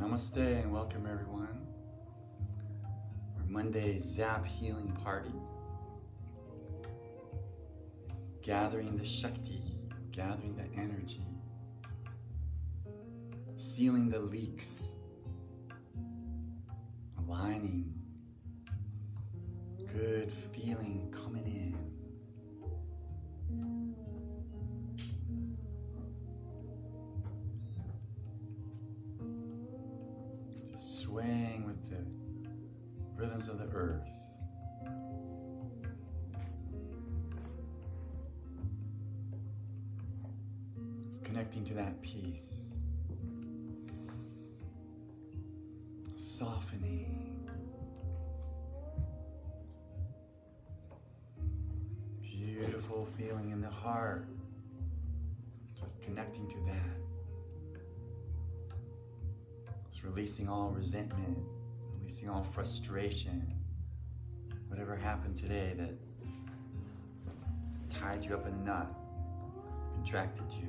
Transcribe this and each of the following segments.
Namaste and welcome everyone. Our Monday Zap Healing Party. It's gathering the Shakti, gathering the energy, sealing the leaks, aligning, good feeling coming in. Swaying with the rhythms of the earth. It's connecting to that peace. Softening. Beautiful feeling in the heart. Just connecting to that. Releasing all resentment, releasing all frustration, whatever happened today that tied you up in a knot, contracted you.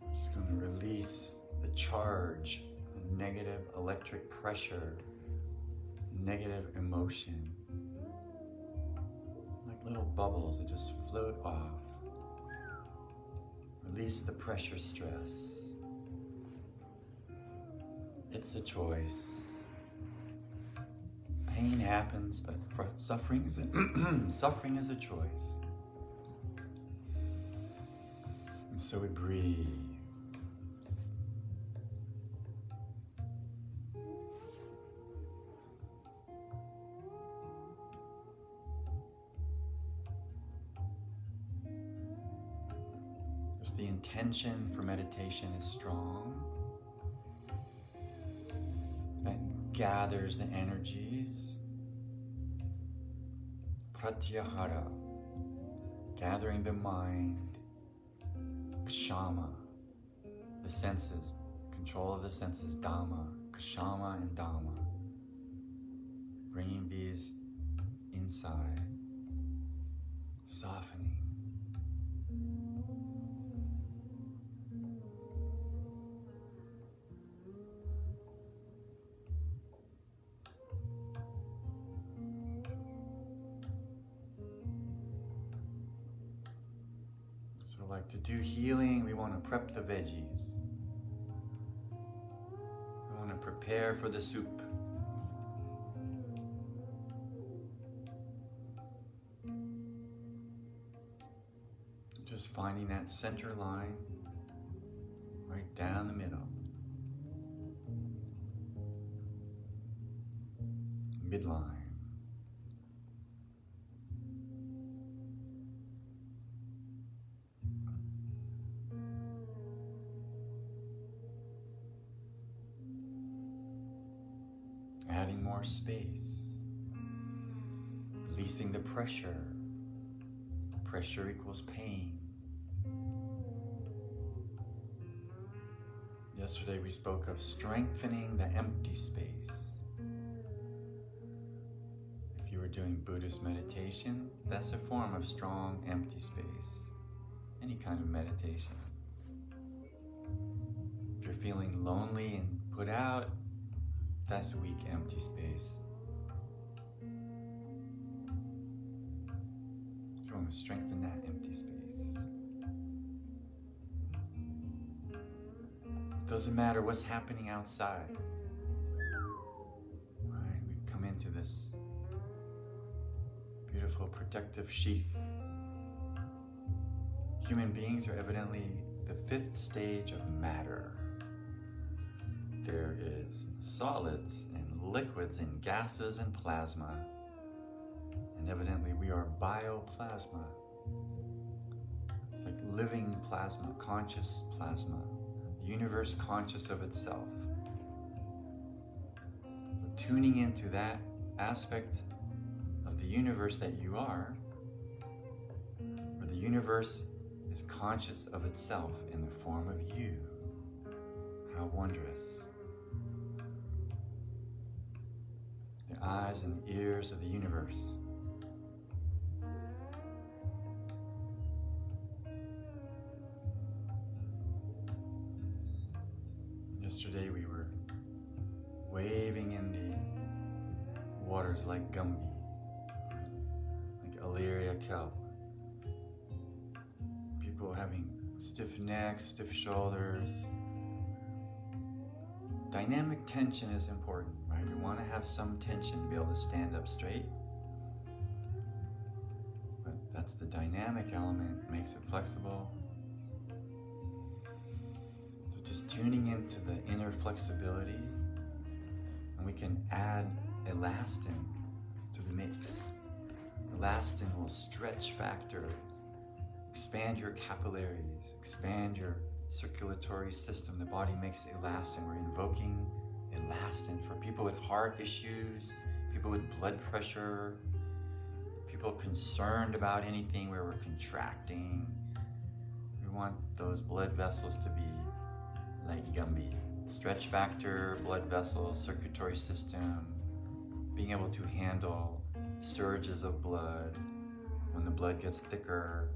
I'm just going to release the charge, the negative electric pressure, negative emotion, like little bubbles that just float off. Release the pressure stress. It's a choice. Pain happens, but suffering is suffering is a choice. And so we breathe. Just the intention for meditation is strong. Gathers the energies. Pratyahara, gathering the mind. Kshama, the senses, control of the senses. Dhamma, Kshama and Dhamma, bringing these inside, softening. Like to do healing, we want to prep the veggies. We want to prepare for the soup. Just finding that center line, right down the middle. Midline. Adding more space, releasing the pressure. Pressure equals pain. Yesterday we spoke of strengthening the empty space. If you were doing Buddhist meditation, that's a form of strong empty space. Any kind of meditation. If you're feeling lonely and put out, that's weak, empty space. So we want to strengthen that empty space. It doesn't matter what's happening outside. Right? We come into this beautiful protective sheath. Human beings are evidently the fifth stage of matter. There is solids and liquids and gases and plasma. And evidently we are bioplasma. It's like living plasma, conscious plasma. The universe conscious of itself. So tuning into that aspect of the universe that you are, where the universe is conscious of itself in the form of you. How wondrous. The eyes and ears of the universe. Yesterday we were waving in the waters like Gumby, like Illyria kelp. People having stiff necks, stiff shoulders. Dynamic tension is important, right? We want to have some tension to be able to stand up straight. But that's the dynamic element, makes it flexible. So just tuning into the inner flexibility, and we can add elastin to the mix. Elastin will stretch factor, expand your capillaries, expand your circulatory system. The body makes elastin. We're invoking elastin for people with heart issues, people with blood pressure, people concerned about anything where we're contracting. We want those blood vessels to be like Gumby. Stretch factor, blood vessels, circulatory system, being able to handle surges of blood when the blood gets thicker,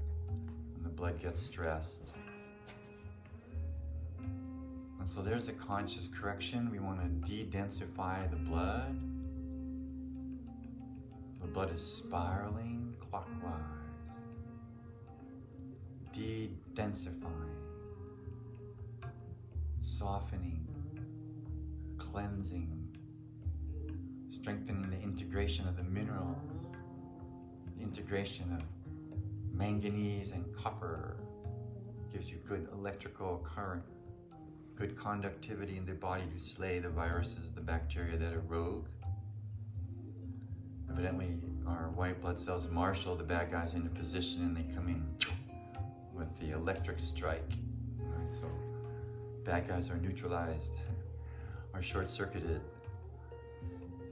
when the blood gets stressed. And so there's a conscious correction. We want to de-densify the blood. The blood is spiraling clockwise, de-densifying, softening, cleansing, strengthening the integration of the minerals, the integration of manganese and copper. Gives you good electrical current, good conductivity in the body to slay the viruses, the bacteria that are rogue. Evidently, our white blood cells marshal the bad guys into position, and they come in with the electric strike. Right, so bad guys are neutralized, are short-circuited.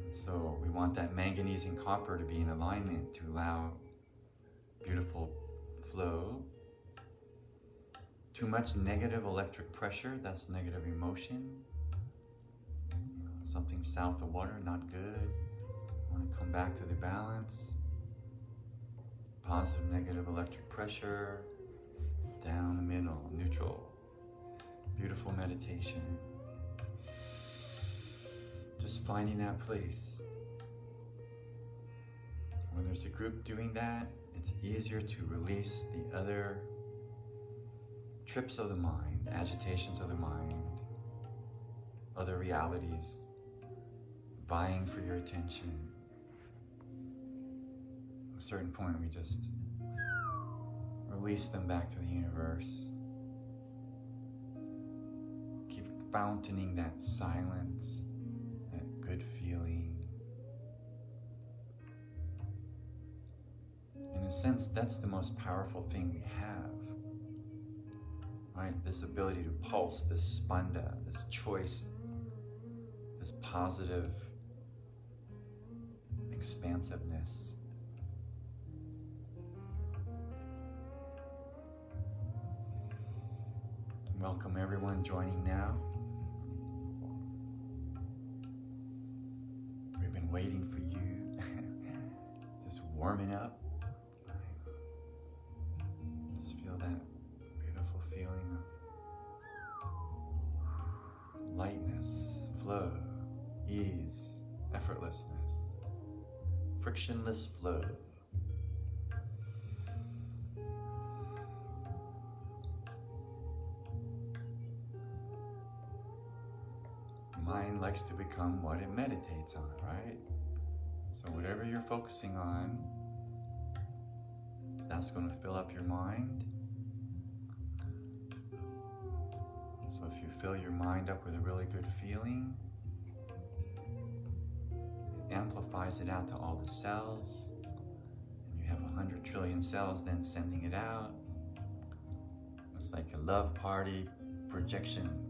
So we want that manganese and copper to be in alignment to allow beautiful flow. Too much negative electric pressure, that's negative emotion. Something south of water, not good. Want to come back to the balance. Positive, negative electric pressure. Down the middle, neutral. Beautiful meditation. Just finding that place. When there's a group doing that, it's easier to release the other trips of the mind, agitations of the mind, other realities vying for your attention. At a certain point, we just release them back to the universe. Keep fountaining that silence, that good feeling. In a sense, that's the most powerful thing we have. Right? This ability to pulse, this spanda, this choice, this positive expansiveness. Welcome everyone joining now. We've been waiting for you, just warming up. Just feel that beautiful feeling of lightness, flow, ease, effortlessness, frictionless flow. Mind likes to become what it meditates on, right? So whatever you're focusing on, that's going to fill up your mind. So if you fill your mind up with a really good feeling, it amplifies it out to all the cells, and you have 100 trillion cells then sending it out. It's like a love party projection.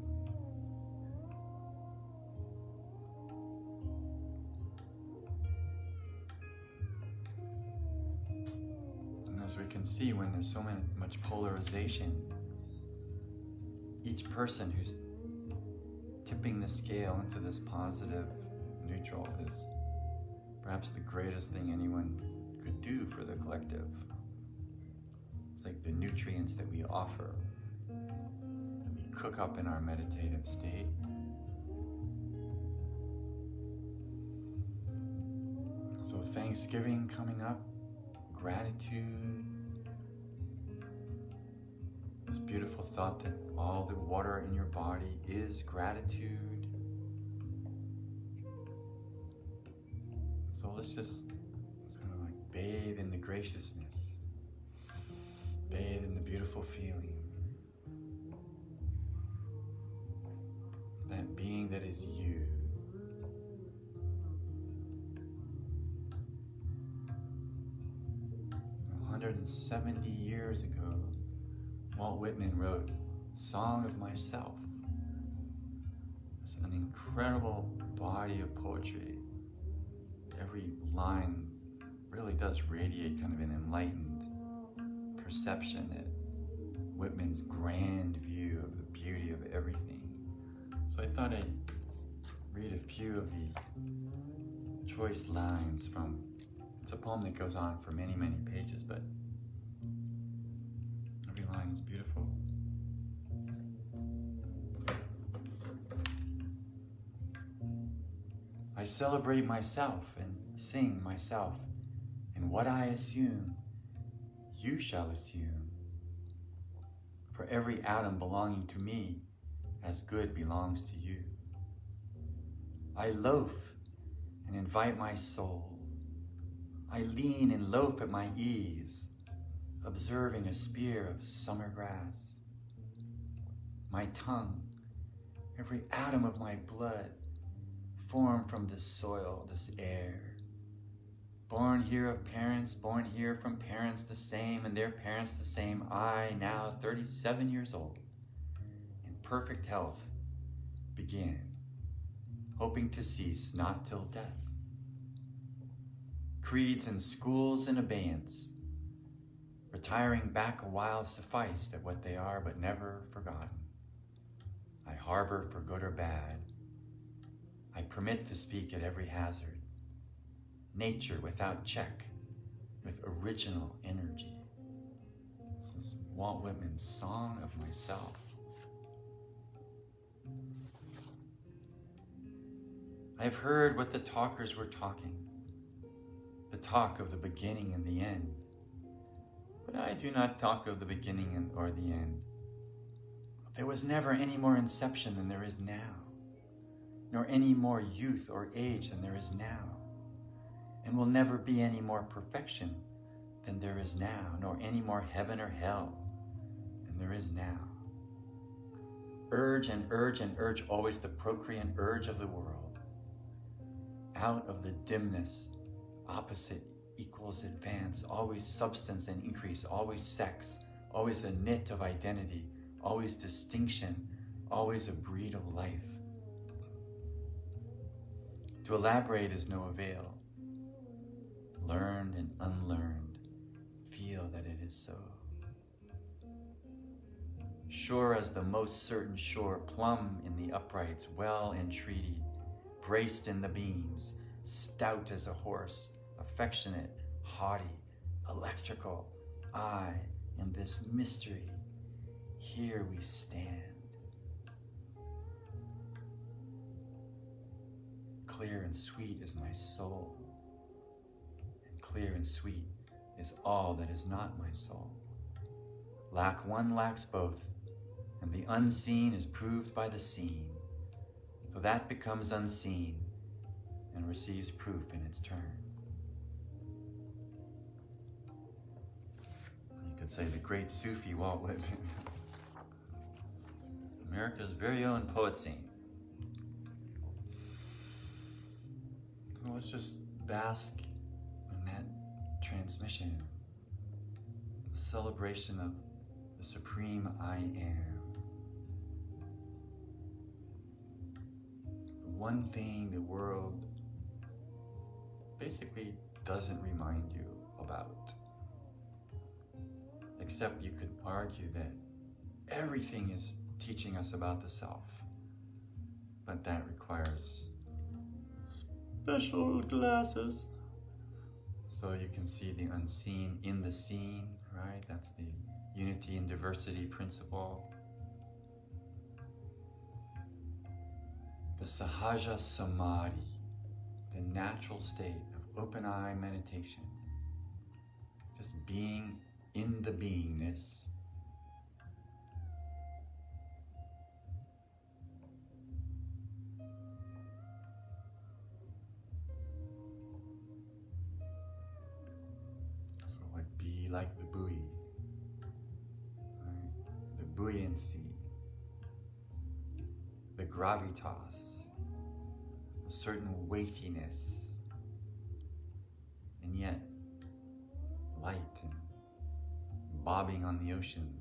As we can see, when there's so much polarization, each person who's tipping the scale into this positive neutral is perhaps the greatest thing anyone could do for the collective. It's like the nutrients that we offer, that we cook up in our meditative state. Thanksgiving coming up, gratitude, this beautiful thought that all the water in your body is gratitude. So let's kind of like bathe in the graciousness, bathe in the beautiful feeling, that being that is you. 170 years ago, Walt Whitman wrote Song of Myself. It's an incredible body of poetry. Every line really does radiate kind of an enlightened perception that Whitman's grand view of the beauty of everything. So I thought I'd read a few of the choice lines from, it's a poem that goes on for many, many pages, but every line is beautiful. I celebrate myself and sing myself, and what I assume, you shall assume. For every atom belonging to me, as good belongs to you. I loaf and invite my soul. I lean and loaf at my ease, observing a spear of summer grass. My tongue, every atom of my blood, formed from this soil, this air. Born here of parents, born here from parents the same, and their parents the same. I, now 37 years old, in perfect health, begin, hoping to cease not till death. Creeds and schools in abeyance, retiring back a while sufficed at what they are, but never forgotten. I harbor for good or bad. I permit to speak at every hazard. Nature without check, with original energy. This is Walt Whitman's Song of Myself. I've heard what the talkers were talking, the talk of the beginning and the end. But I do not talk of the beginning or the end. There was never any more inception than there is now, nor any more youth or age than there is now, and will never be any more perfection than there is now, nor any more heaven or hell than there is now. Urge and urge and urge always the procreant urge of the world. Out of the dimness, opposite equals advance, always substance and increase, always sex, always a knit of identity, always distinction, always a breed of life. To elaborate is no avail. Learned and unlearned feel that it is so. Sure as the most certain shore, plumb in the uprights, well entreated, braced in the beams, stout as a horse, affectionate, haughty, electrical, I, in this mystery, here we stand. Clear and sweet is my soul, and clear and sweet is all that is not my soul. Lack one lacks both, and the unseen is proved by the seen, so that becomes unseen and receives proof in its turn. You could say the great Sufi Walt Whitman, America's very own poet scene. So let's just bask in that transmission, the celebration of the supreme I am. The one thing the world basically doesn't remind you about. Except you could argue that everything is teaching us about the self. But that requires special glasses, so you can see the unseen in the seen, right? That's the unity and diversity principle. The Sahaja Samadhi, the natural state of open eye meditation. Just being in the beingness. So be like the buoy, right? The buoyancy, the gravitas, a certain weightiness, and yet light and bobbing on the ocean.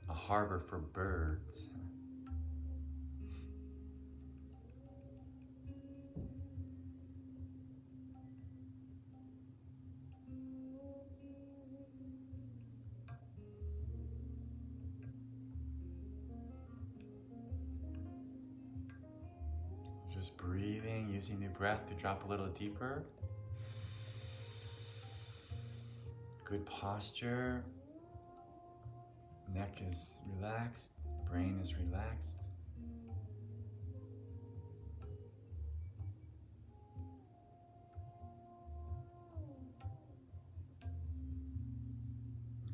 A harbor for birds. Just breathing, using the breath to drop a little deeper. Good posture. Neck is relaxed, brain is relaxed.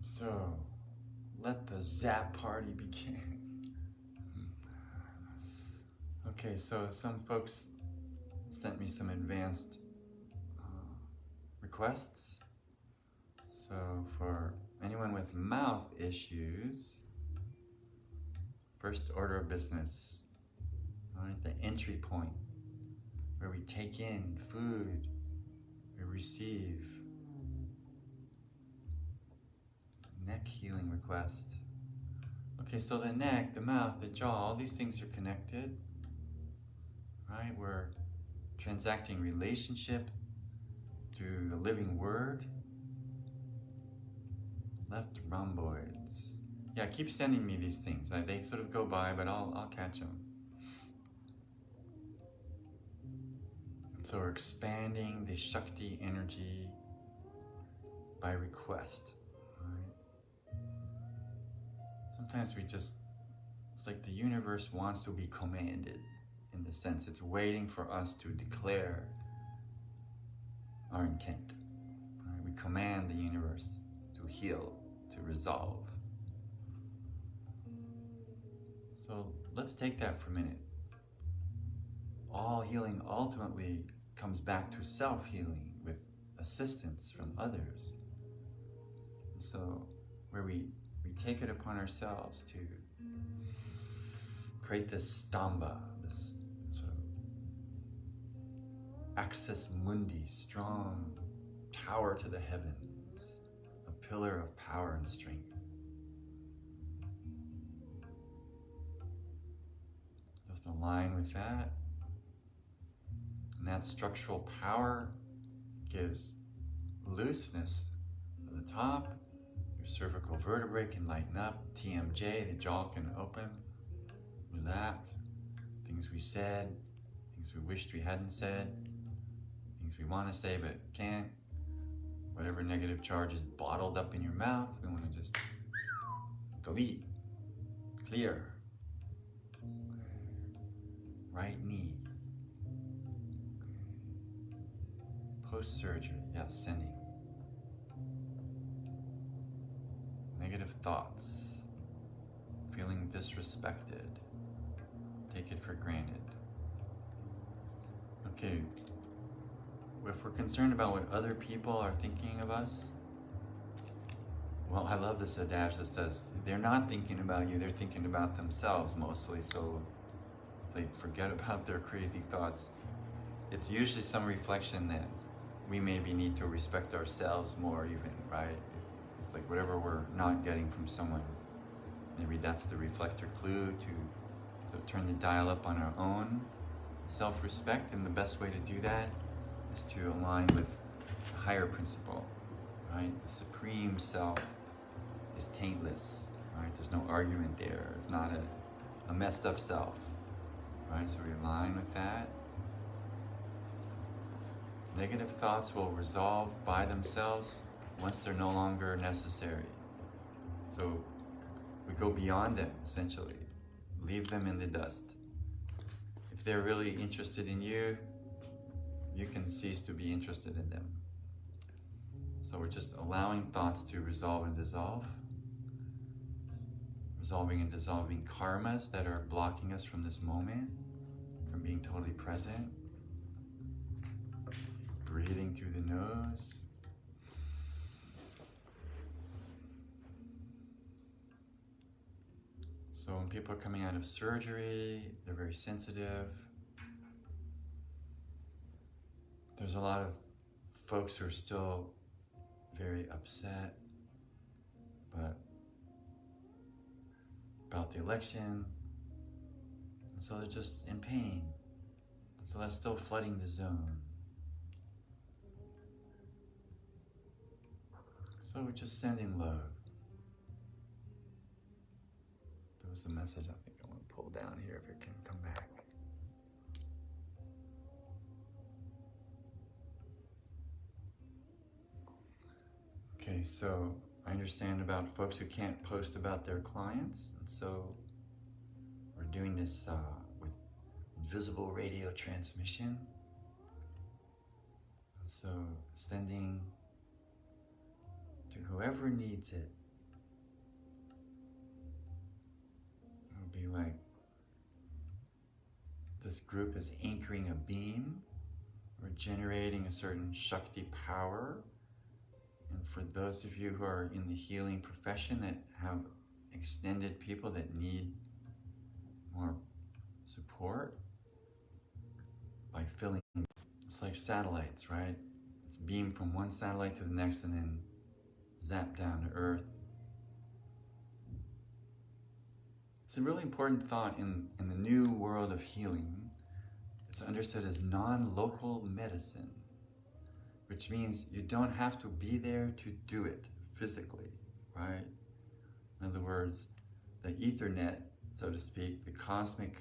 So, let the zap party begin. Okay, so some folks sent me some advanced requests. So for anyone with mouth issues, first order of business, all right, the entry point where we take in food, we receive. Neck healing request. Okay, so the neck, the mouth, the jaw, all these things are connected, right? We're transacting relationship through the living word. Left rhomboids. Yeah, keep sending me these things. They sort of go by, but I'll catch them. So we're expanding the Shakti energy by request. Right? Sometimes it's like the universe wants to be commanded, in the sense it's waiting for us to declare our intent. Right? We command the universe to heal, to resolve. So let's take that for a minute. All healing ultimately comes back to self-healing with assistance from others. And so where we take it upon ourselves to create this stamba, this sort of axis mundi, strong tower to the heavens, a pillar of power and strength. Just align with that. And that structural power gives looseness at the top. Your cervical vertebrae can lighten up. TMJ, the jaw can open, relax. Things we said, things we wished we hadn't said, things we want to say but can't. Whatever negative charge is bottled up in your mouth, we want to just delete, clear. Right knee. Post-surgery, yes, sending. Negative thoughts, feeling disrespected, take it for granted. Okay, if we're concerned about what other people are thinking of us, well, I love this adage that says, they're not thinking about you, they're thinking about themselves mostly, so it's like, forget about their crazy thoughts. It's usually some reflection that we maybe need to respect ourselves more even, right? It's like whatever we're not getting from someone, maybe that's the reflector clue to sort of turn the dial up on our own self-respect, and the best way to do that is to align with a higher principle, right? The supreme self is taintless, right? There's no argument there. It's not a messed up self, right? So we align with that. Negative thoughts will resolve by themselves once they're no longer necessary. So we go beyond them, essentially. Leave them in the dust. If if they're really interested in you, you can cease to be interested in them. So we're just allowing thoughts to resolve and dissolve, resolving and dissolving karmas that are blocking us from this moment, from being totally present. Breathing through the nose. So when people are coming out of surgery, they're very sensitive. There's a lot of folks who are still very upset, but about the election, and so they're just in pain. So that's still flooding the zone. So we're just sending love. There was a message I think I want to pull down here if it can come back. Okay, so I understand about folks who can't post about their clients, and so we're doing this with invisible radio transmission. And so sending to whoever needs it. It would be like this group is anchoring a beam. We're generating a certain Shakti power. And for those of you who are in the healing profession that have extended people that need more support, by filling, it's like satellites, right? It's beamed from one satellite to the next and then zap down to Earth. It's a really important thought in the new world of healing. It's understood as non-local medicine, which means you don't have to be there to do it physically, right? In other words, the Ethernet, so to speak, the cosmic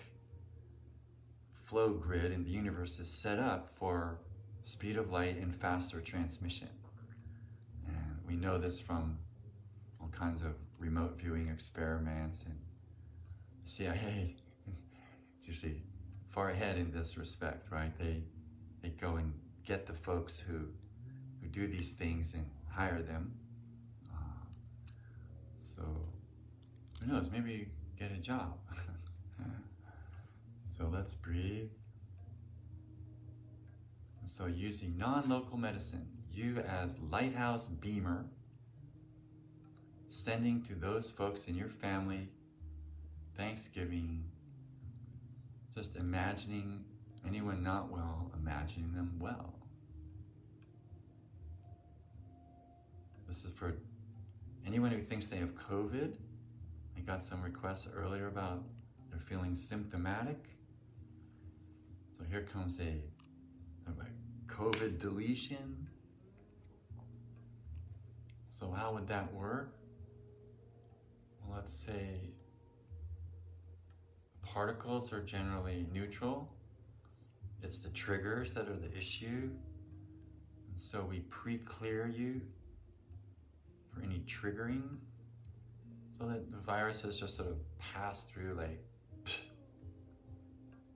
flow grid in the universe is set up for speed of light and faster transmission. And we know this from all kinds of remote viewing experiments, and CIA is usually far ahead in this respect, right? They go and get the folks who do these things and hire them. So who knows, maybe get a job. So let's breathe. So using non-local medicine, you as lighthouse beamer, sending to those folks in your family, Thanksgiving, just imagining anyone not well, imagining them well. This is for anyone who thinks they have COVID. I got some requests earlier about they're feeling symptomatic. So here comes a COVID deletion. So how would that work? Well, let's say particles are generally neutral. It's the triggers that are the issue. And so we pre-clear you for any triggering, so that the viruses just sort of pass through like,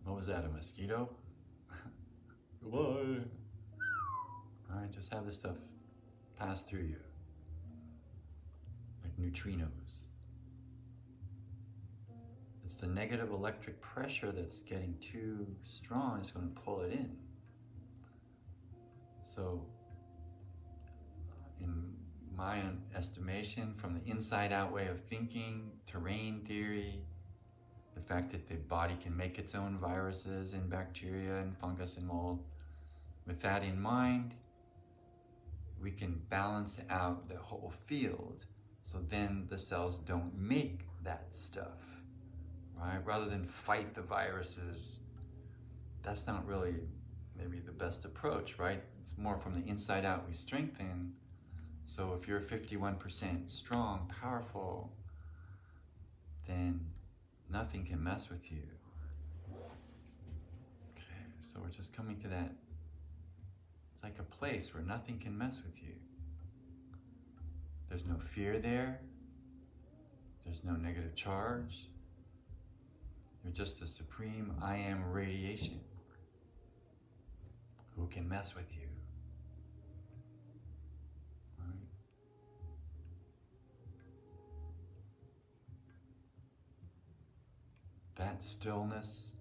what was that, a mosquito? Goodbye. All right, just have this stuff pass through you, like neutrinos. It's the negative electric pressure that's getting too strong, it's going to pull it in. So, in my estimation, from the inside-out way of thinking, terrain theory, the fact that the body can make its own viruses and bacteria and fungus and mold, with that in mind, we can balance out the whole field, so then the cells don't make that stuff, right? Rather than fight the viruses, that's not really maybe the best approach, right? It's more from the inside out we strengthen. So if you're 51% strong, powerful, then nothing can mess with you. Okay, so we're just coming to that. It's like a place where nothing can mess with you. There's no fear there. There's no negative charge. You're just the supreme I am radiation. Who can mess with you? Right? That stillness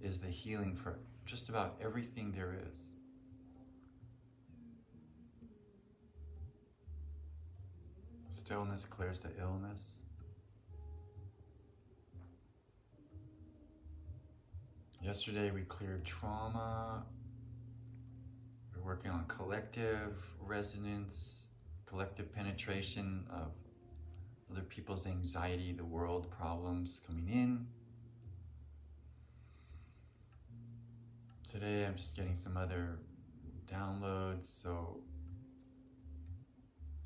is the healing for just about everything there is. Stillness clears the illness. Yesterday we cleared trauma. We're working on collective resonance, collective penetration of other people's anxiety, the world problems coming in. Today I'm just getting some other downloads, so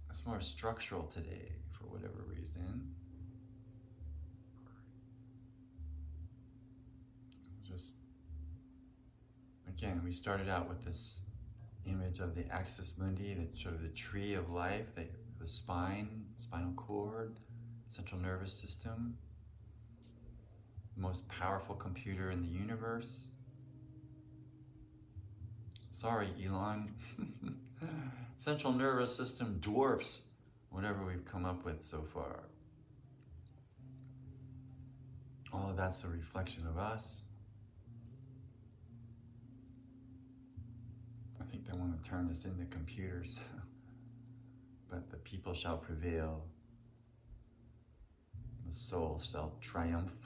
it's more structural today for whatever reason. Just, again, we started out with this image of the axis mundi, that showed the tree of life, the spine, spinal cord, central nervous system, the most powerful computer in the universe. Sorry, Elon. Central nervous system dwarfs whatever we've come up with so far. All of that's a reflection of us. I think they want to turn us into computers. But the people shall prevail. The soul shall triumph.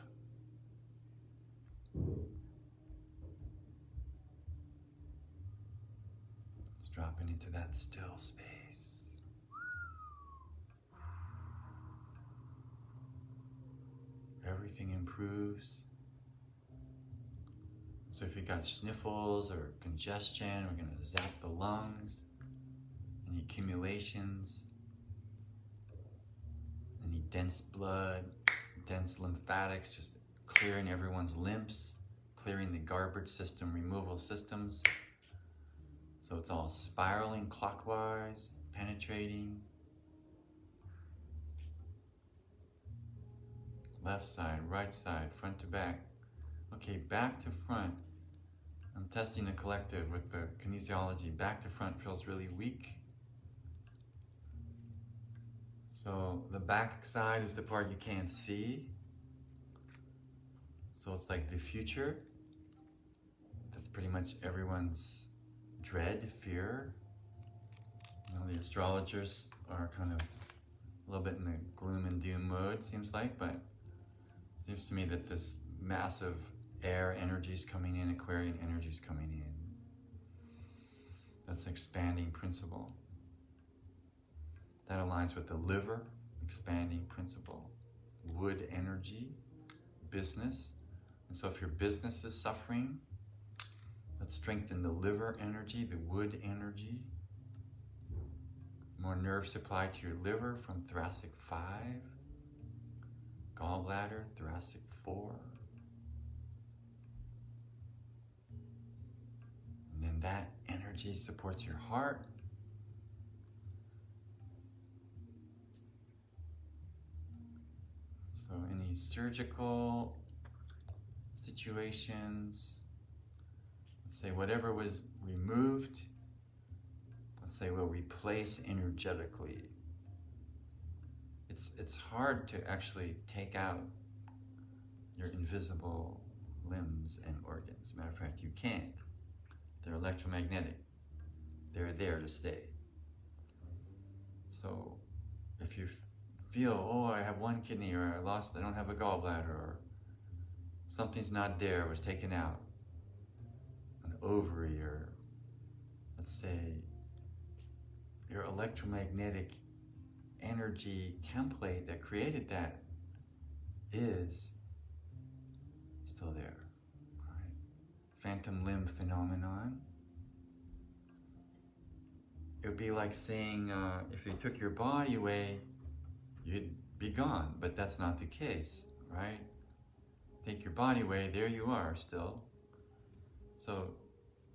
Dropping into that still space. Everything improves. So if you got sniffles or congestion, we're going to zap the lungs. Any accumulations, any dense blood, dense lymphatics, just clearing everyone's lymphs, clearing the garbage system, removal systems. So it's all spiraling clockwise, penetrating. Left side, right side, front to back. Okay, back to front. I'm testing the collective with the kinesiology. Back to front feels really weak. So the back side is the part you can't see. So it's like the future. That's pretty much everyone's dread, fear. You know, the astrologers are kind of a little bit in the gloom and doom mode, seems like, but it seems to me that this massive air energy is coming in, Aquarian energy is coming in. That's an expanding principle. That aligns with the liver, expanding principle. Wood energy, business. And so if your business is suffering, let's strengthen the liver energy, the wood energy. More nerve supply to your liver from thoracic 5, gallbladder, thoracic 4. And then that energy supports your heart. So any surgical situations, let's say whatever was removed, let's say we'll replace energetically. It's hard to actually take out your invisible limbs and organs. Matter of fact, you can't. They're electromagnetic. They're there to stay. So if you feel, oh, I have one kidney, or I don't have a gallbladder, or something's not there, was taken out, an ovary, or let's say your electromagnetic energy template that created that is still there, right? Phantom limb phenomenon. It would be like saying, if you took your body away, you'd be gone, but that's not the case, right? Take your body away, there you are still. So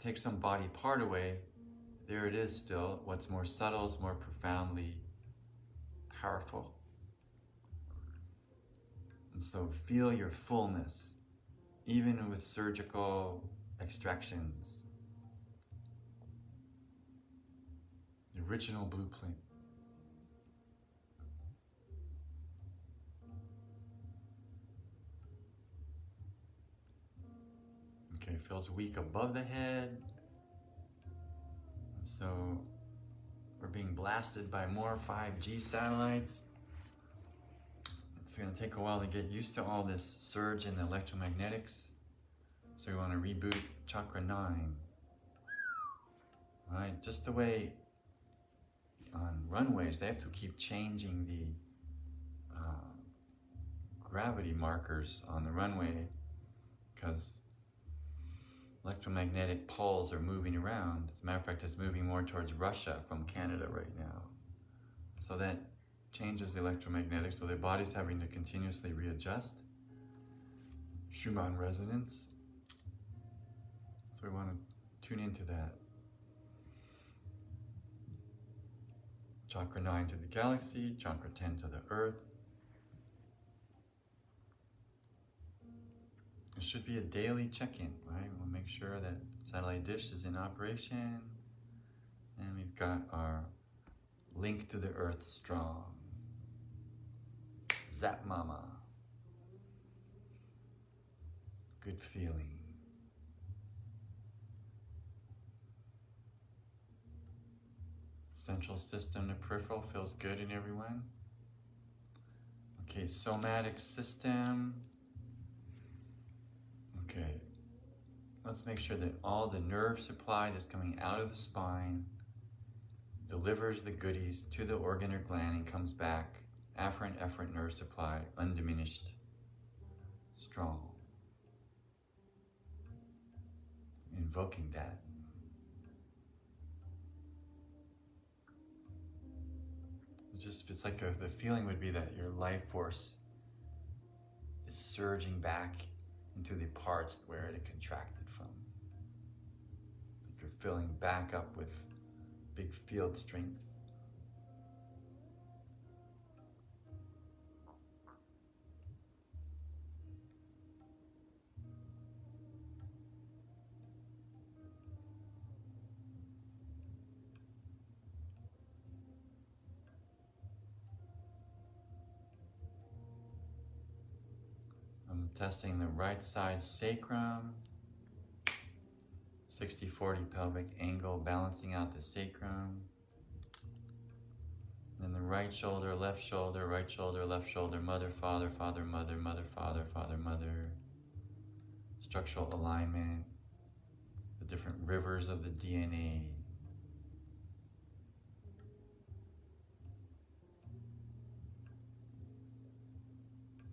take some body part away, there it is still. What's more subtle is more profoundly powerful. And so feel your fullness. even with surgical extractions. The original blueprint. Okay, feels weak above the head. So we're being blasted by more 5G satellites. It's going to take a while to get used to all this surge in the electromagnetics. So we want to reboot chakra 9. Right, just the way on runways they have to keep changing the gravity markers on the runway because electromagnetic poles are moving around. As a matter of fact, it's moving more towards Russia from Canada right now. So that changes the electromagnetics, so the body's having to continuously readjust. Schumann resonance. So we want to tune into that. Chakra 9 to the galaxy, chakra 10 to the earth. It should be a daily check-in, right? We'll make sure that satellite dish is in operation. And we've got our link to the earth strong. Zap mama. Good feeling. Central system to peripheral feels good in everyone. Okay, somatic system. Okay, let's make sure that all the nerve supply that's coming out of the spine delivers the goodies to the organ or gland and comes back afferent efferent nerve supply, undiminished, strong. Invoking that. It's like the feeling would be that your life force is surging back into the parts where it contracted from. Like you're filling back up with big field strength. I'm testing the right side sacrum, 60-40 pelvic angle, balancing out the sacrum. Then the right shoulder, left shoulder, right shoulder, left shoulder, mother, father, father, mother, mother, father, father, mother. Structural alignment, the different rivers of the DNA.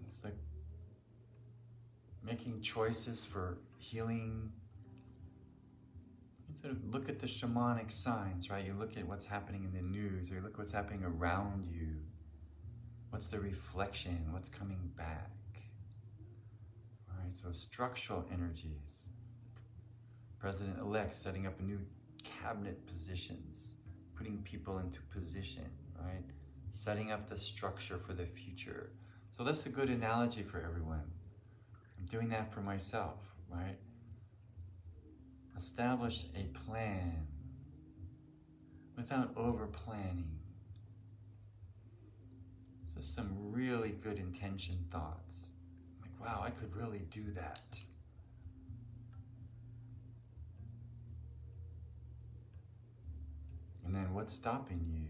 It's like making choices for healing. You sort of look at the shamanic signs, right? You look at what's happening in the news, or you look at what's happening around you. What's the reflection? What's coming back? All right, so structural energies. President-elect setting up new cabinet positions, putting people into position, right? Setting up the structure for the future. So that's a good analogy for everyone. I'm doing that for myself, right? Establish a plan without over-planning. So some really good intention thoughts. Like, wow, I could really do that. And then what's stopping you?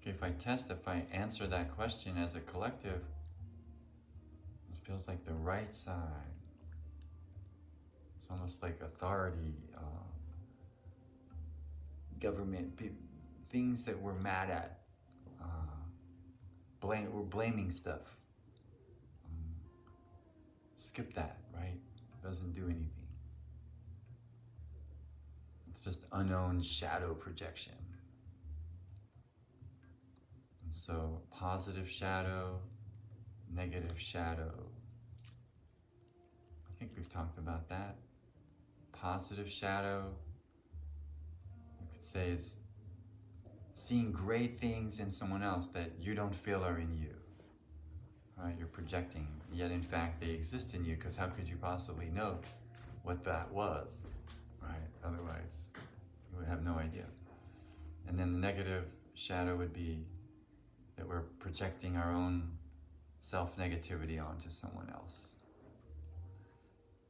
Okay, if I answer that question as a collective, it feels like the right side. It's almost like authority, government, things that we're mad at. We're blaming stuff. Skip that, right? It doesn't do anything. It's just unknown shadow projection. And so positive shadow, negative shadow. I think we've talked about that. Positive shadow, you could say, is seeing great things in someone else that you don't feel are in you. right? You're projecting, yet in fact they exist in you, because how could you possibly know what that was, right? Otherwise, you would have no idea. And then the negative shadow would be that we're projecting our own self-negativity onto someone else.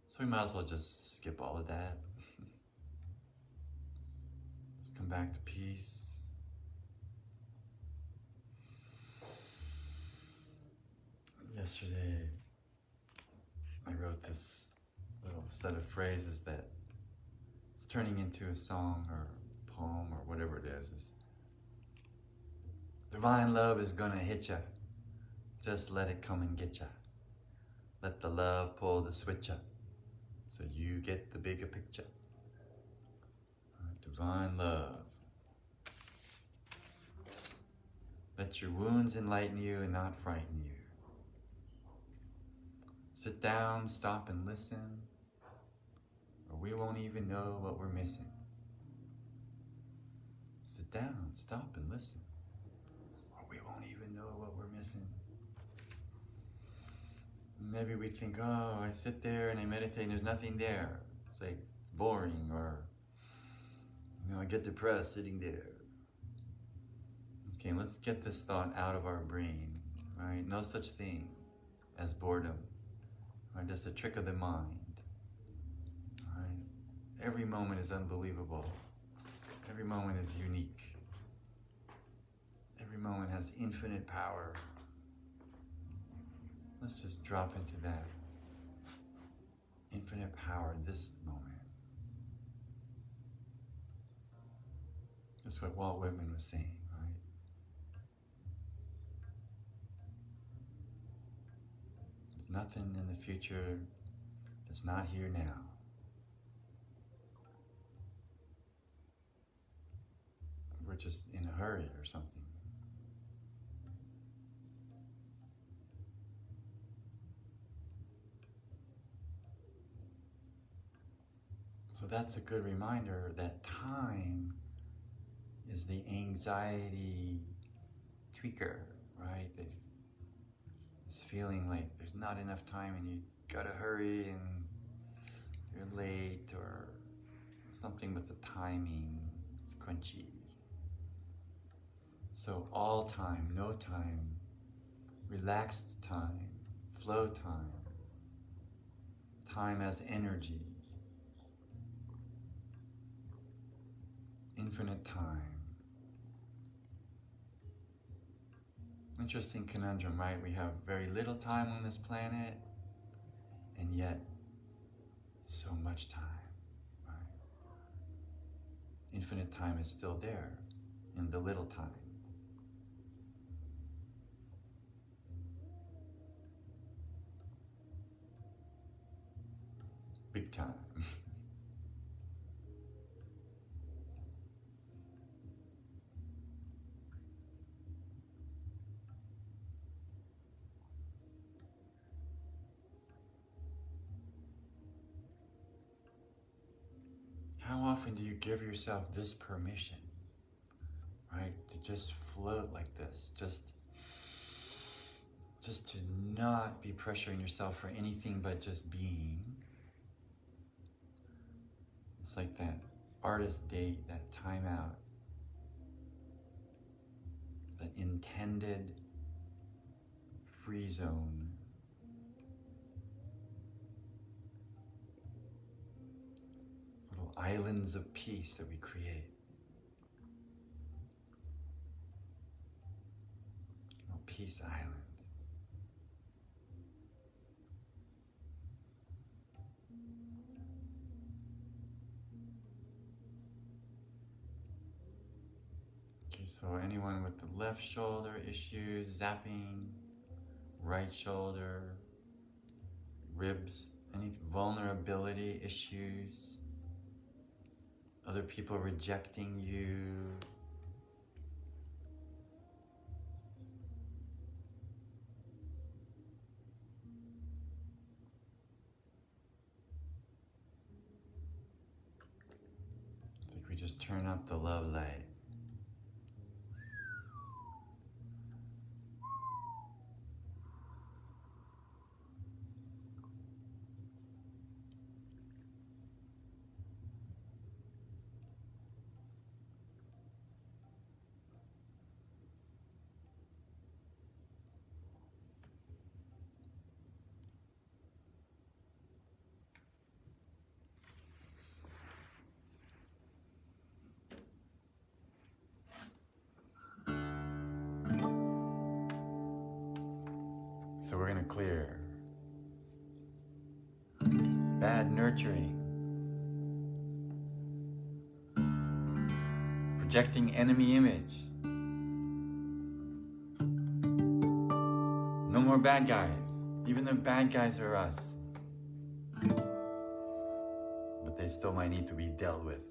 So we might as well just skip all of that. Let's come back to peace. Yesterday, I wrote this little set of phrases that it's turning into a song or a poem or whatever it is. Divine love is gonna hit ya. Just let it come and get ya. Let the love pull the switch up so you get the bigger picture. Divine love. Let your wounds enlighten you and not frighten you. Sit down, stop and listen, or we won't even know what we're missing. Sit down, stop and listen, or we won't even know what we're missing. Maybe we think, oh, I sit there and I meditate and there's nothing there. It's like, it's boring, or, I get depressed sitting there. Okay, let's get this thought out of our brain, right? No such thing as boredom, right? Just a trick of the mind, right? Every moment is unbelievable. Every moment is unique. Every moment has infinite power. Let's just drop into that infinite power this moment. Just what Walt Whitman was saying, right? There's nothing in the future that's not here now. We're just in a hurry or something. So that's a good reminder that time is the anxiety tweaker, right? That it's feeling like there's not enough time and you gotta hurry and you're late, or something with the timing, it's crunchy. So all time, no time, relaxed time, flow time, time as energy, infinite time. Interesting conundrum, right? We have very little time on this planet, and yet so much time, right? Infinite time is still there in the little time. Big time. How often do you give yourself this permission, right? To just float like this, just to not be pressuring yourself for anything but just being. It's like that artist date, that time out, that intended free zone. These little islands of peace that we create. Peace Island. Okay, so anyone with the left shoulder issues, zapping, right shoulder, ribs, any vulnerability issues, other people rejecting you, it's like we just turn up the love light. So we're going to clear bad nurturing, projecting enemy image. No more bad guys. Even the bad guys are us. But they still might need to be dealt with.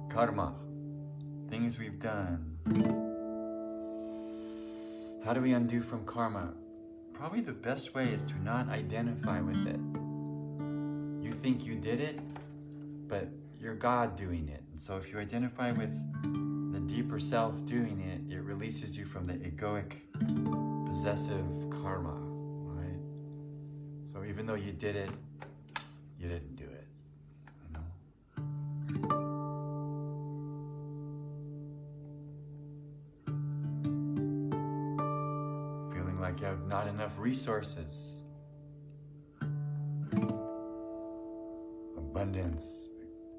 Karma. Things we've done. How do we undo from karma? Probably the best way is to not identify with it. You think you did it, but you're God doing it. And so if you identify with the deeper self doing it, it releases you from the egoic, possessive karma, right? So even though you did it, you didn't do it, you know? Feeling like you have not enough resources. Abundance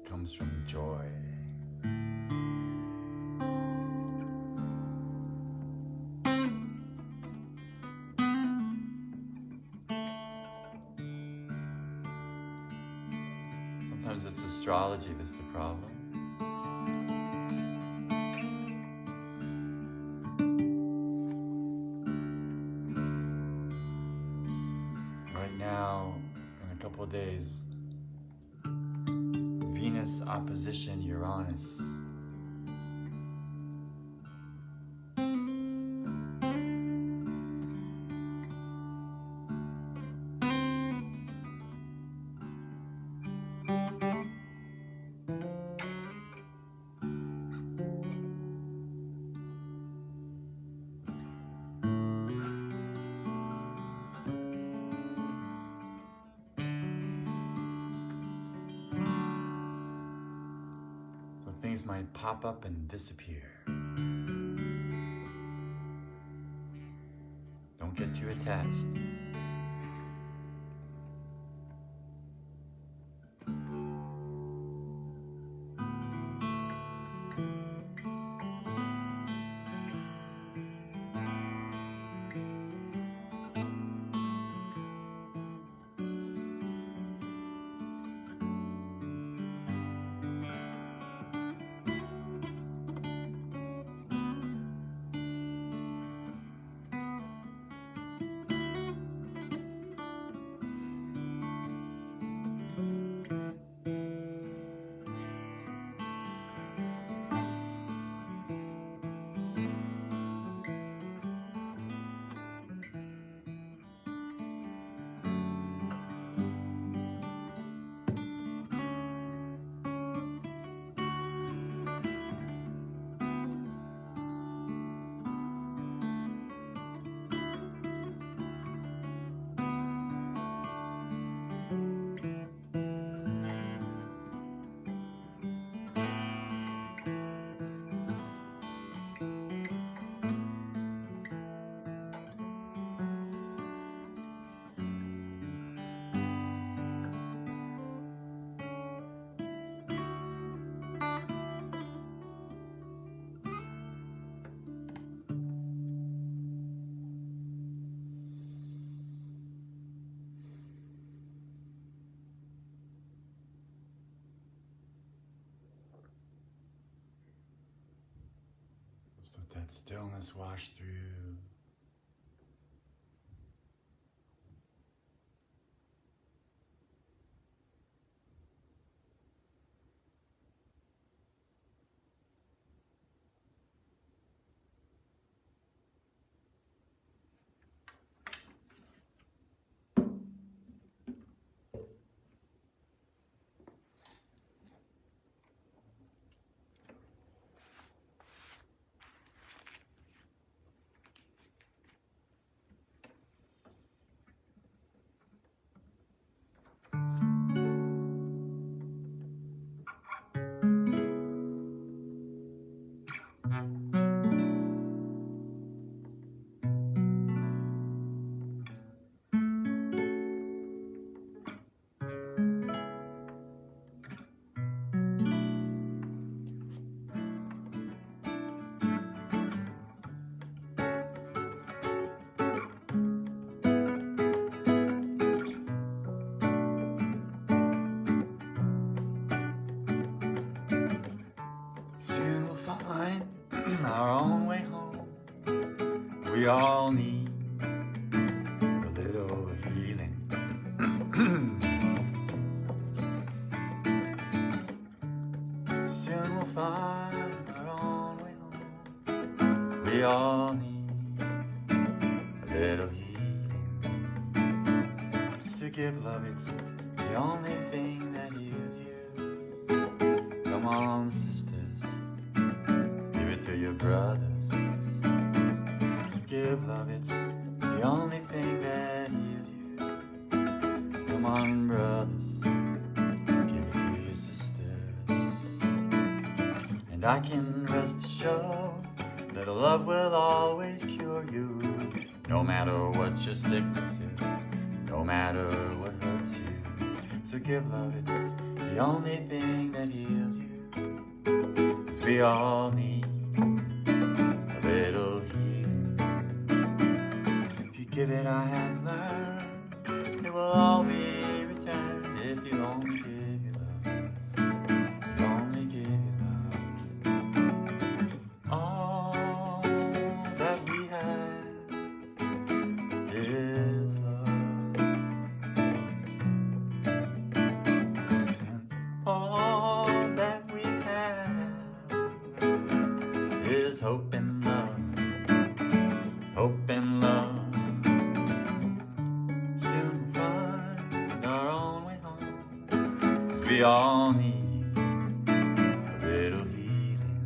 comes from joy. Sometimes it's astrology that's the problem. Right now, in a couple of days, Venus opposition Uranus. So things might pop up and disappear. Don't get too attached. Just let that stillness wash through. our own way home. We all need a little healing. Soon we'll find our own way home. We all need a little healing. So give love, it's the only thing that heals you. Come on, sisters, give it to your brothers. Give love, it's the only thing that heals you. Come on, brothers, give it to your sisters. And I can rest assured that love will always cure you, no matter what your sickness is, no matter what hurts you. So give love, it's the only thing that heals you. 'Cause we all need a little healing. If you give it, I have learned, it will all be returned. If you only give your love, you only give your love. All that we have is love. And all that we have is hope and love. Hope and love. Soon we'll find our own way home. 'Cause we all need a little healing.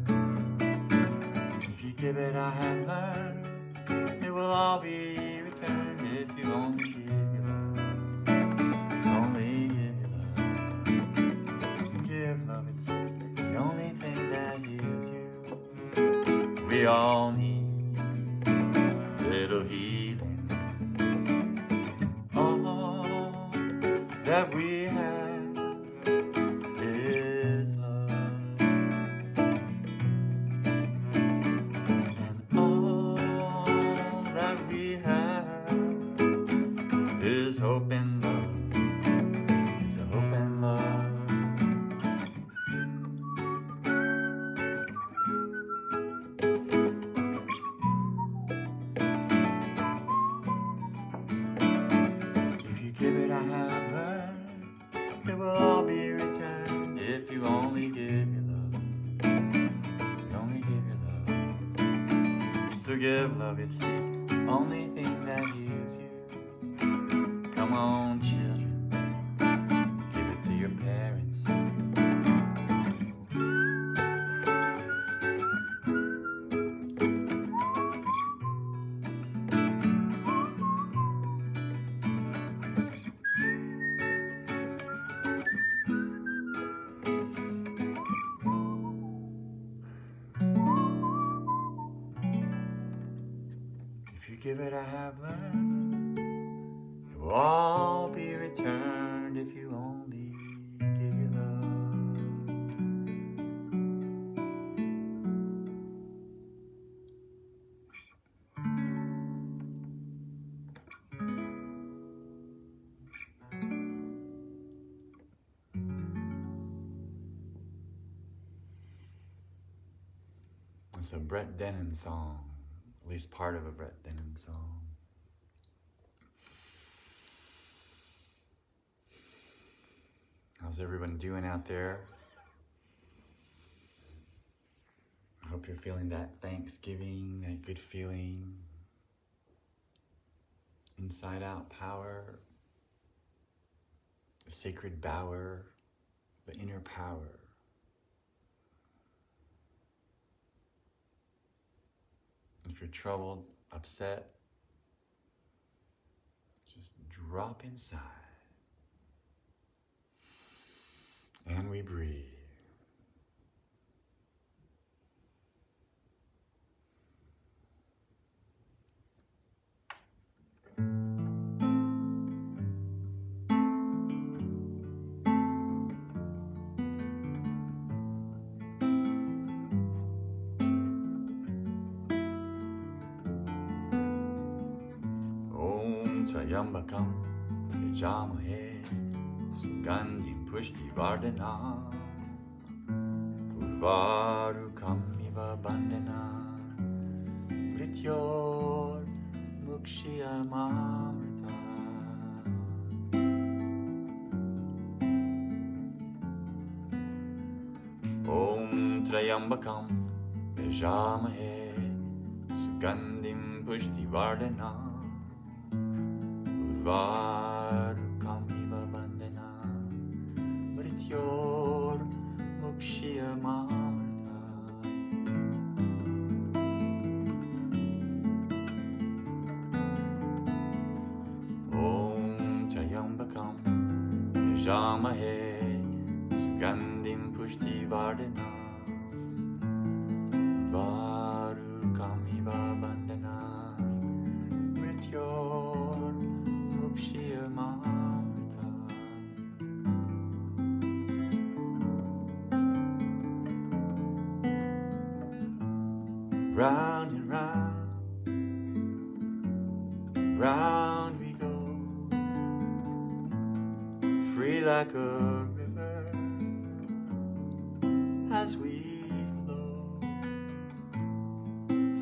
If you give it, I have learned, it will all be returned. If you only give your love, only give your love. Give love, it's the only thing that heals you. We all need little healing. All that we have is love. And all that we have is hope and love. Is a hope and love. Give it, I have learned, it will all be returned. If you only give your love, you only give your love. So give love, it's the only thing that heals you. Come on, children, give it to your parents. If you give it, I have learned, it will all be returned. If you only give your love. It's a Brett Dennen song. At least part of a Brett Dennen song. How's everyone doing out there? I hope you're feeling that Thanksgiving, that good feeling, inside out power, the sacred bower, the inner power. If you're troubled, upset, just drop inside. And we breathe. Yambakam, Jamahe, Sugandhim Pushti Vardhana, Urvarukam kamiva bandhana mrityor mukshiyamamrita. Om Trayambakam Yajamahe Sugandhim Pushtivardhanam Urvarukamiva bandhana mrityor mukshiyamamrita. Om Trayambakam Yajamahe Sugandhim Pushtivardhanam Varukamiva bandhana mrityor mukshiyamamrita. Round and round, round we go, free like a river as we flow.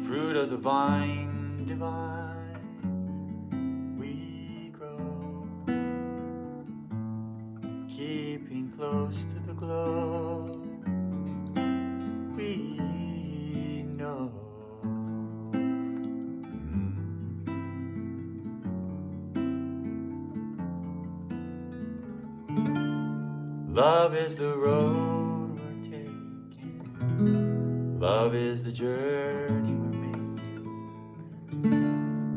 Fruit of the vine divine, we grow, keeping close to the glow. We know. Love is the road we're taking. Love is the journey we're making.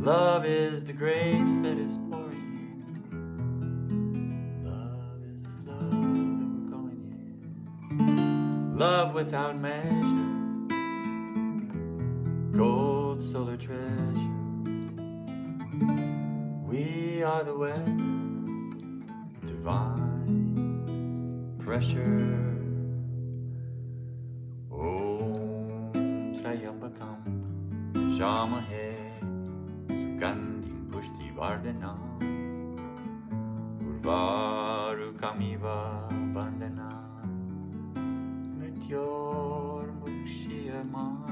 Love is the grace that is pouring in. Love is the flow that we're going in. Love without measure. Gold, solar treasure. We are the weather. Divine pressure. Om Trayambakam Yajamahe Sugandhim Pushtivardhanam Urvarukamiva bandhana mrityor mukshiyamamrita.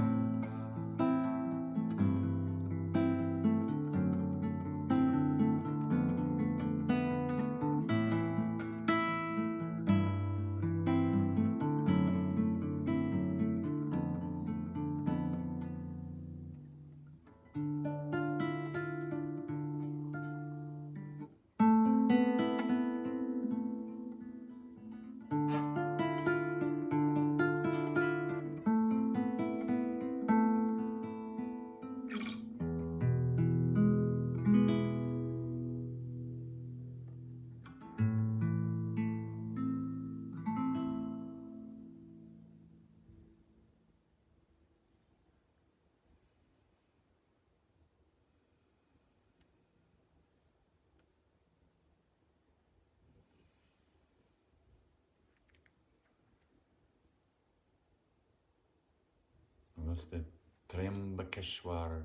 That's the Triambakeshwar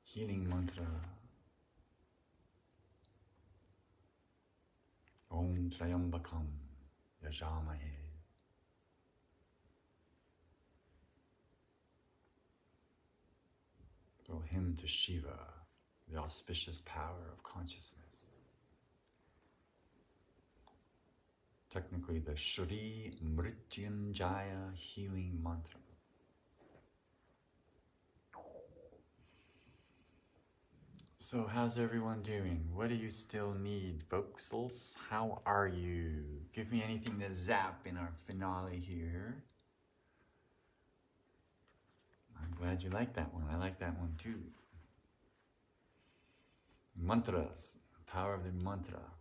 healing mantra. Om Triambakam Yajamahe. Throw hymn to Shiva, the auspicious power of consciousness. Technically the Shri Mrityunjaya healing mantra. So how's everyone doing? What do you still need, folksels? How are you? Give me anything to zap in our finale here. I'm glad you like that one. I like that one too. Mantras, the power of the mantra.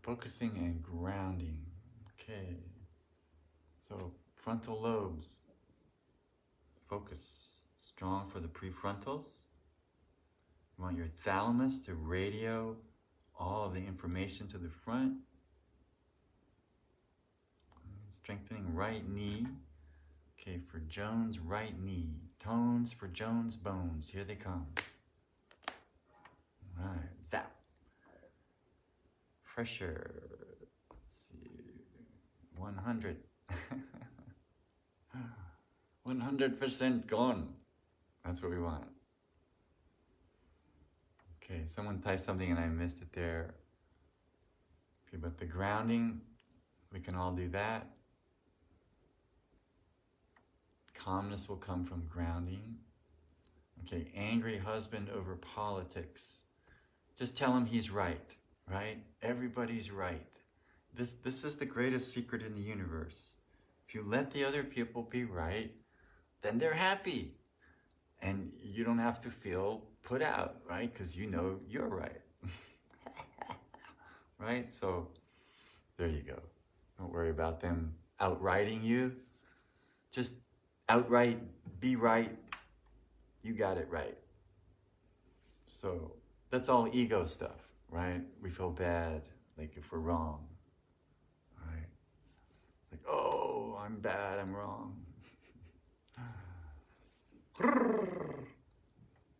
Focusing and grounding. Okay. So frontal lobes. Focus strong for the prefrontals. You want your thalamus to radio all of the information to the front. Strengthening right knee. Okay, for Jones' right knee. Tones for Jones' bones. Here they come. pressure. Let's see, 100. 100% gone. That's what we want. Okay, someone typed something and I missed it there. Okay, but the grounding, we can all do that. Calmness will come from grounding. Okay, angry husband over politics. Just tell him he's right, right? Everybody's right. This is the greatest secret in the universe. If you let the other people be right, then they're happy. And you don't have to feel put out, right? Because you know you're right. Right? So there you go. Don't worry about them outrighting you. Just outright be right. You got it right. So that's all ego stuff, right? We feel bad, like if we're wrong, right? Like, oh, I'm bad, I'm wrong.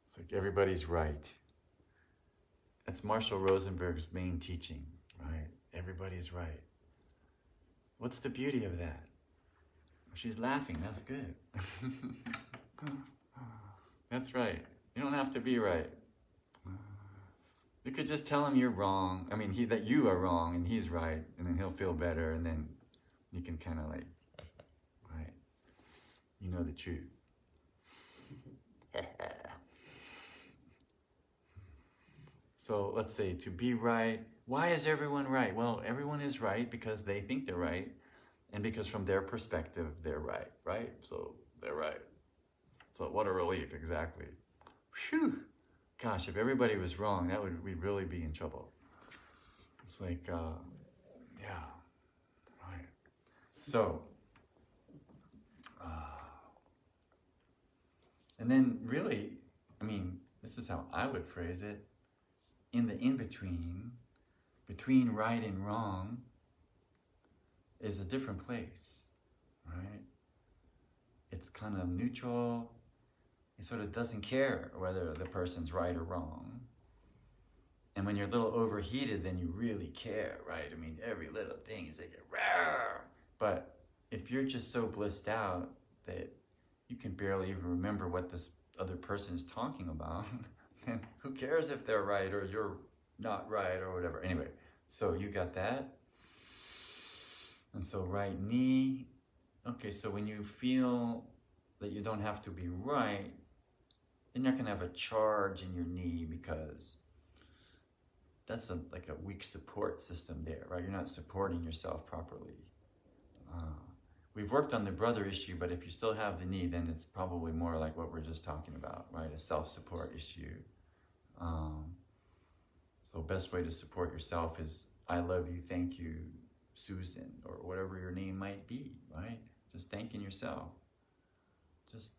It's like everybody's right. That's Marshall Rosenberg's main teaching, right? Everybody's right. What's the beauty of that? She's laughing, that's good. That's right. You don't have to be right. You could just tell him you're wrong. I mean, that you are wrong and he's right, and then he'll feel better, and then you can kind of like, right? You know the truth. So let's say to be right. Why is everyone right? Well, everyone is right because they think they're right, and because from their perspective, they're right, right? So they're right. So what a relief, exactly. Phew. Gosh, if everybody was wrong, we'd really be in trouble. It's like, yeah, right. So, and then really, I mean, this is how I would phrase it. In the in-between, between right and wrong, is a different place, right? It's kind of neutral. It sort of doesn't care whether the person's right or wrong. And when you're a little overheated, then you really care, right? I mean, every little thing is like, rawr! But if you're just so blissed out that you can barely even remember what this other person is talking about, then who cares if they're right or you're not right or whatever. Anyway, so you got that. And so right knee. Okay, so when you feel that you don't have to be right, then you're not gonna have a charge in your knee because that's like a weak support system there, right? You're not supporting yourself properly. We've worked on the brother issue, but if you still have the knee, then it's probably more like what we're just talking about, right? A self-support issue. So best way to support yourself is, I love you, thank you, Susan, or whatever your name might be, right? Just thanking yourself. Just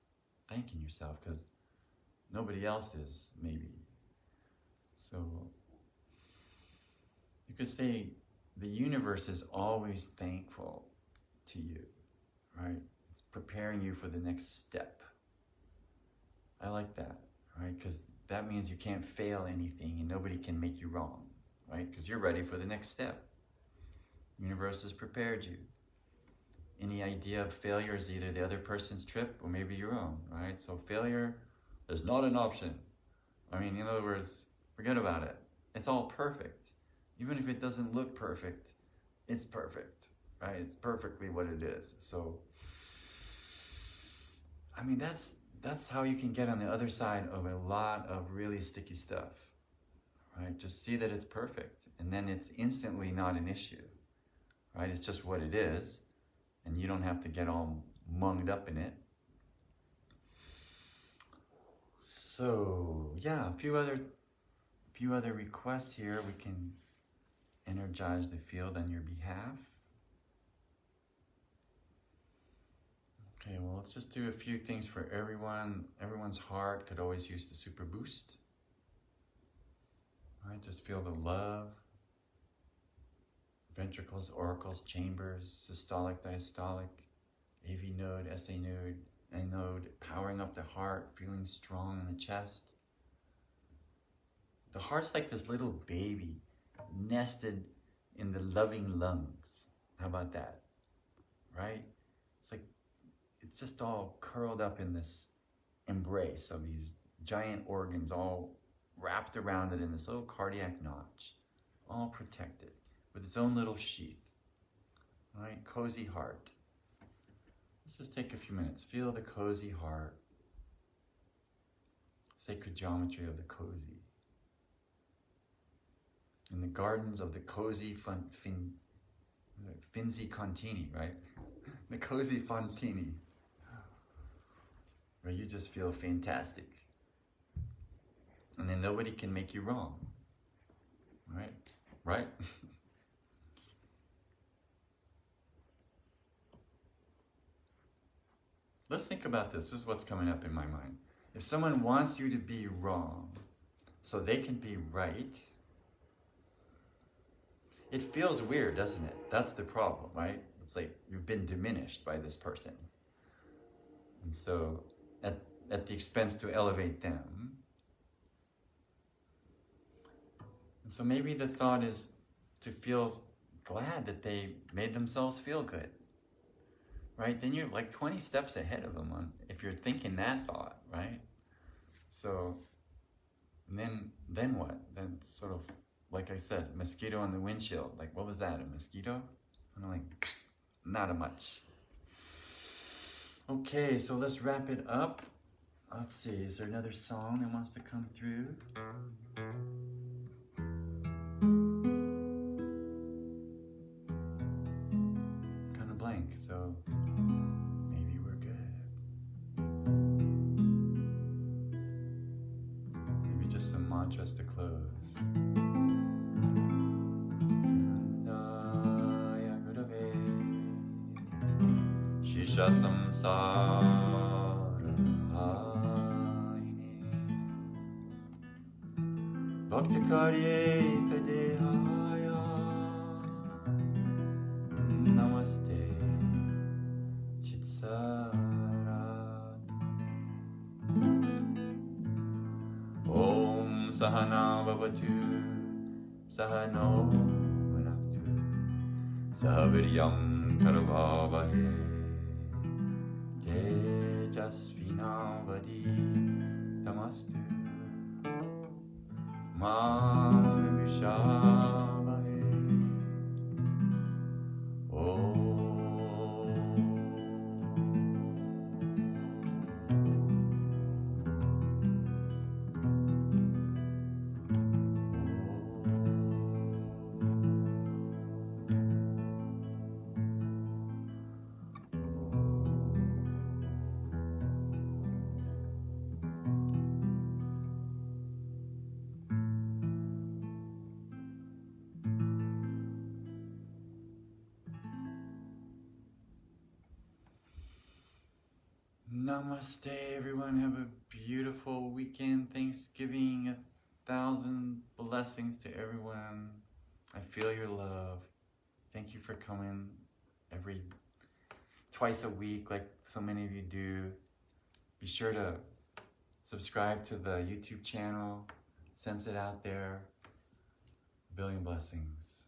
thanking yourself, because nobody else is, maybe. So you could say the universe is always thankful to you, right? It's preparing you for the next step. I like that, right? Because that means you can't fail anything and nobody can make you wrong, right? Because you're ready for the next step. The universe has prepared you. Any idea of failure is either the other person's trip or maybe your own, right? So failure is not an option. I mean, in other words, forget about it. It's all perfect. Even if it doesn't look perfect, it's perfect, right? It's perfectly what it is. So, I mean, that's how you can get on the other side of a lot of really sticky stuff, right? Just see that it's perfect, and then it's instantly not an issue, right? It's just what it is, and you don't have to get all munged up in it. So, yeah, a few other requests here. We can energize the field on your behalf. Okay, well, let's just do a few things for everyone. Everyone's heart could always use the super boost. All right, just feel the love. Ventricles, auricles, chambers, systolic, diastolic, AV node, SA node, N node, powering up the heart, feeling strong in the chest. The heart's like this little baby nested in the loving lungs. How about that? Right? It's like, it's just all curled up in this embrace of these giant organs all wrapped around it in this little cardiac notch, all protected with its own little sheath. All right, cozy heart. Let's just take a few minutes. Feel the cozy heart. Sacred geometry of the cozy. In the gardens of the cozy Finzi Contini, right? The cozy Fontini, where you just feel fantastic. And then nobody can make you wrong, right? Right? Let's think about this. This is what's coming up in my mind. If someone wants you to be wrong so they can be right, it feels weird, doesn't it? That's the problem, right? It's like you've been diminished by this person. And so at the expense to elevate them. And so maybe the thought is to feel glad that they made themselves feel good, right? Then you're like 20 steps ahead of them if you're thinking that thought, right? So, and then what? Then sort of, like I said, mosquito on the windshield. Like, what was that, a mosquito? And I'm like, not a much. Okay, so let's wrap it up. Let's see, is there another song that wants to come through? Kind of blank, so maybe we're good. Maybe just some mantras to close. Shisha samsara Bhakti karye kadehaya Namaste Chitsaratune Om Sahana Bhavatu Sahano Bhunaktu Sahaviryam Karavavahe Tejasvinavadi Tamastu Ma Vishavahe Namaste, everyone. Have a beautiful weekend. Thanksgiving. 1,000 blessings to everyone. I feel your love. Thank you for coming twice a week, like so many of you do. Be sure to subscribe to the YouTube channel. Sense it out there. A billion blessings.